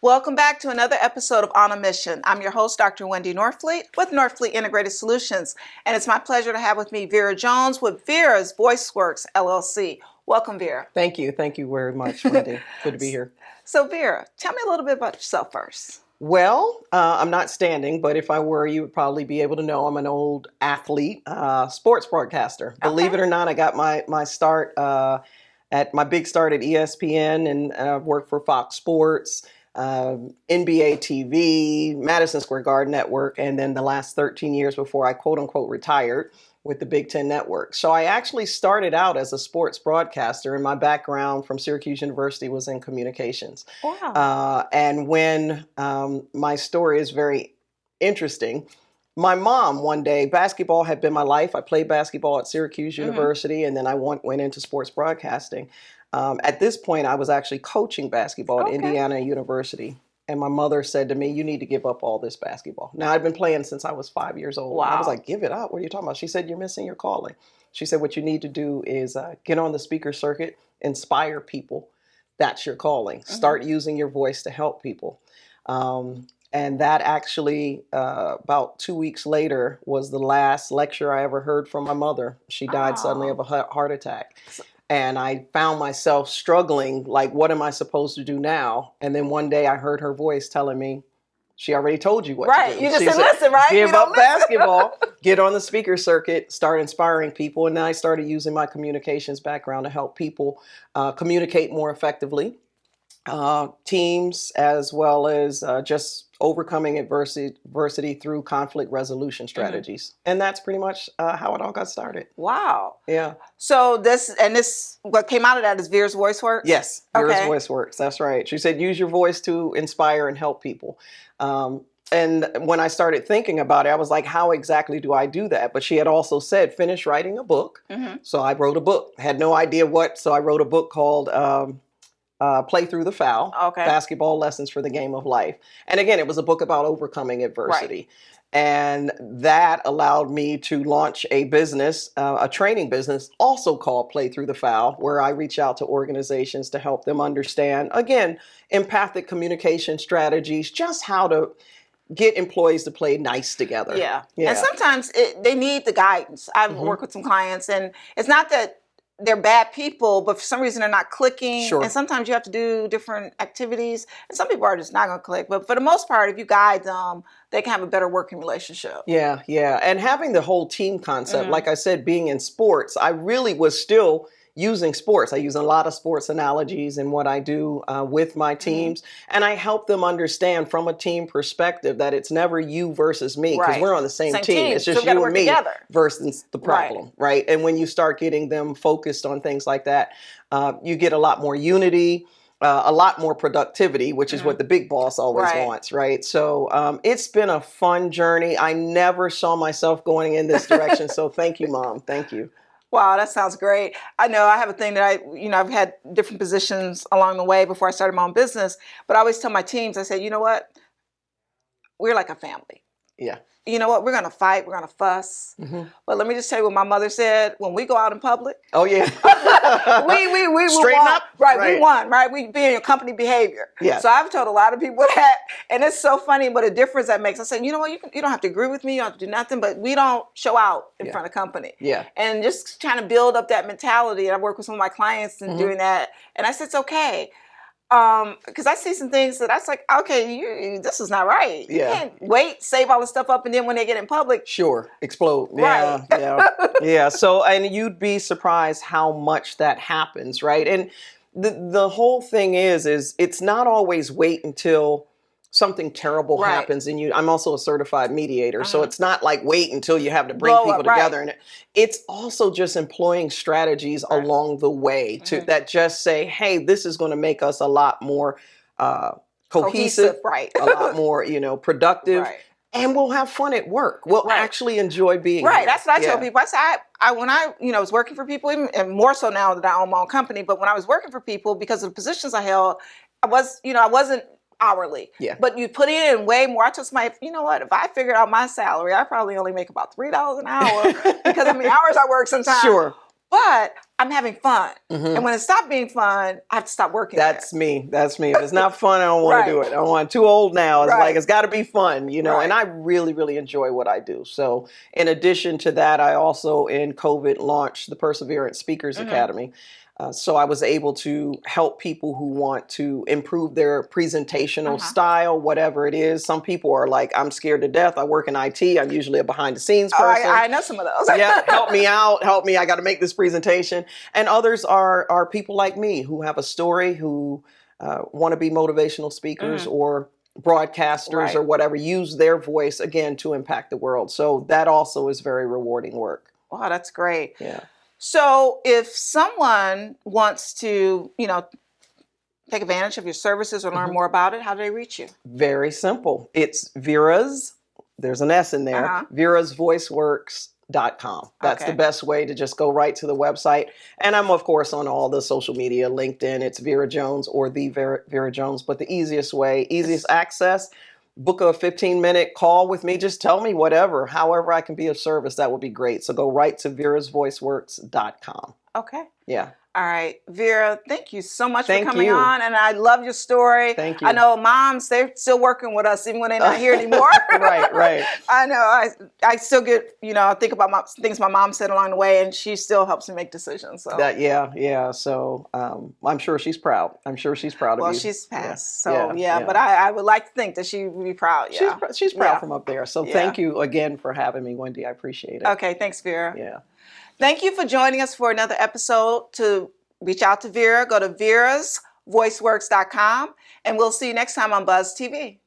Welcome back to another episode of On a Mission. I'm your host, Dr. Wendy Norfleet with Norfleet Integrated Solutions. And it's my pleasure to have with me Vera Jones with Vera's VoiceWorks, LLC. Welcome, Vera. Thank you. Thank you very much, Wendy. Good to be here. So, Vera, tell me a little bit about yourself first. Well, I'm not standing, but if I were, you would probably be able to know I'm an old athlete, sports broadcaster. Believe it or not, I got my start at my big start at ESPN, and I've worked for Fox Sports, NBA TV, Madison Square Garden Network, and then the last 13 years before I quote unquote retired with the Big Ten Network. So I actually started out as a sports broadcaster, and my background from Syracuse University was in communications. Wow. And when my story is very interesting, my mom one day, basketball had been my life. I played basketball at Syracuse University, and then I went into sports broadcasting. At this point, I was actually coaching basketball at Indiana University. And my mother said to me, you need to give up all this basketball. Now, I'd been playing since I was 5 years old. Wow. I was like, give it up. What are you talking about? She said, you're missing your calling. She said, what you need to do is get on the speaker circuit, inspire people. That's your calling. Start using your voice to help people. And that actually, about 2 weeks later, was the last lecture I ever heard from my mother. She died suddenly of a heart attack. And I found myself struggling, like, what am I supposed to do now? And then one day I heard her voice telling me, she already told you what to do. Right, you just She said, said, listen, right? Give up basketball, get on the speaker circuit, start inspiring people. And then I started using my communications background to help people communicate more effectively, teams, as well as just overcoming adversity through conflict resolution strategies. And that's pretty much how it all got started. Wow. Yeah. So what came out of that is Vera's VoiceWorks? Yes, Vera's VoiceWorks. That's right. She said, use your voice to inspire and help people. And when I started thinking about it, I was like, how exactly do I do that? But she had also said, finish writing a book. So I wrote a book. Had no idea what. So I wrote a book called Play Through the Foul, Basketball Lessons for the Game of Life. And again, it was a book about overcoming adversity. Right. And that allowed me to launch a business, a training business, also called Play Through the Foul, where I reach out to organizations to help them understand, again, empathic communication strategies, just how to get employees to play nice together. Yeah. And sometimes they need the guidance. I've worked with some clients, and it's not that they're bad people, but for some reason they're not clicking. Sure. And sometimes you have to do different activities. And some people are just not going to click. But for the most part, if you guide them, they can have a better working relationship. Yeah, yeah. And having the whole team concept, like I said, being in sports, I really was still using sports. I use a lot of sports analogies in what I do with my teams. And I help them understand from a team perspective that it's never you versus me, because we're on the same team. It's just you and me versus the problem, right? And when you start getting them focused on things like that, you get a lot more unity, a lot more productivity, which is what the big boss always wants, right? So it's been a fun journey. I never saw myself going in this direction. So thank you, Mom. Thank you. Wow, that sounds great. I know I have a thing that I've had different positions along the way before I started my own business, but I always tell my teams, I say, you know what? We're like a family. Yeah. You know what? We're going to fight. We're going to fuss. But let me just tell you what my mother said when we go out in public. Oh, yeah. we straighten won. up. Right. We won. Right. We be in your company behavior. Yeah. So I've told a lot of people that. And it's so funny what a difference that makes. I said, you know what? You don't have to agree with me. You don't have to do nothing. But we don't show out in front of company. Yeah. And just trying to build up that mentality. And I work with some of my clients and doing that. And I said, it's okay. Because I see some things that I was like, okay, this is not right. Yeah. You can't wait, save all the stuff up, and then when they get in public, explode. Right. Yeah. So, and you'd be surprised how much that happens, right? And the whole thing is it's not always wait until something terrible happens. And I'm also a certified mediator, so it's not like wait until you have to bring people together. And it's also just employing strategies along the way that just say, hey, this is going to make us a lot more cohesive, a lot more, productive. And we'll have fun at work. We'll actually enjoy being here. That's what I tell people. I say, when I was working for people, even, and more so now that I own my own company, but when I was working for people, because of the positions I held, I wasn't hourly. Yeah. But you put in way more. I told somebody, you know what, if I figured out my salary, I probably only make about $3 an hour because how many hours I work sometimes. Sure. But I'm having fun. And when it stopped being fun, I have to stop working. That's me. That's me. If it's not fun, I don't want to do it. I'm too old now. It's like, it's got to be fun, you know, and I really, really enjoy what I do. So in addition to that, I also in COVID launched the Perseverance Speakers Academy. So I was able to help people who want to improve their presentational style, whatever it is. Some people are like, I'm scared to death. I work in IT. I'm usually a behind the scenes person. I know some of those. Yeah, help me out. Help me. I got to make this presentation. And others are people like me who have a story, who want to be motivational speakers or broadcasters or whatever, use their voice, again, to impact the world. So that also is very rewarding work. Wow, that's great. Yeah. So if someone wants to, you know, take advantage of your services or learn more about it, how do they reach you? Very simple. It's Vera's, there's an S in there, Vera's VoiceWorks.com. That's the best way to just go right to the website. And I'm, of course, on all the social media, LinkedIn, it's Vera Jones or the Vera Jones. But the easiest way, easiest access, book a 15-minute call with me. Just tell me whatever, however I can be of service. That would be great. So go right to verasvoiceworks.com. Okay. Yeah. All right. Vera, thank you so much for coming on. And I love your story. Thank you. I know moms, they're still working with us even when they're not here anymore. Right. I know. I still get, you know, I think about things my mom said along the way, and she still helps me make decisions. So yeah. So I'm sure she's proud. I'm sure she's proud of you. Well, she's passed. So but I would like to think that she would be proud. Yeah. She's proud from up there. So thank you again for having me, Wendy. I appreciate it. Okay. Thanks, Vera. Yeah. Thank you for joining us for another episode. To reach out to Vera, go to verasvoiceworks.com, and we'll see you next time on Buzz TV.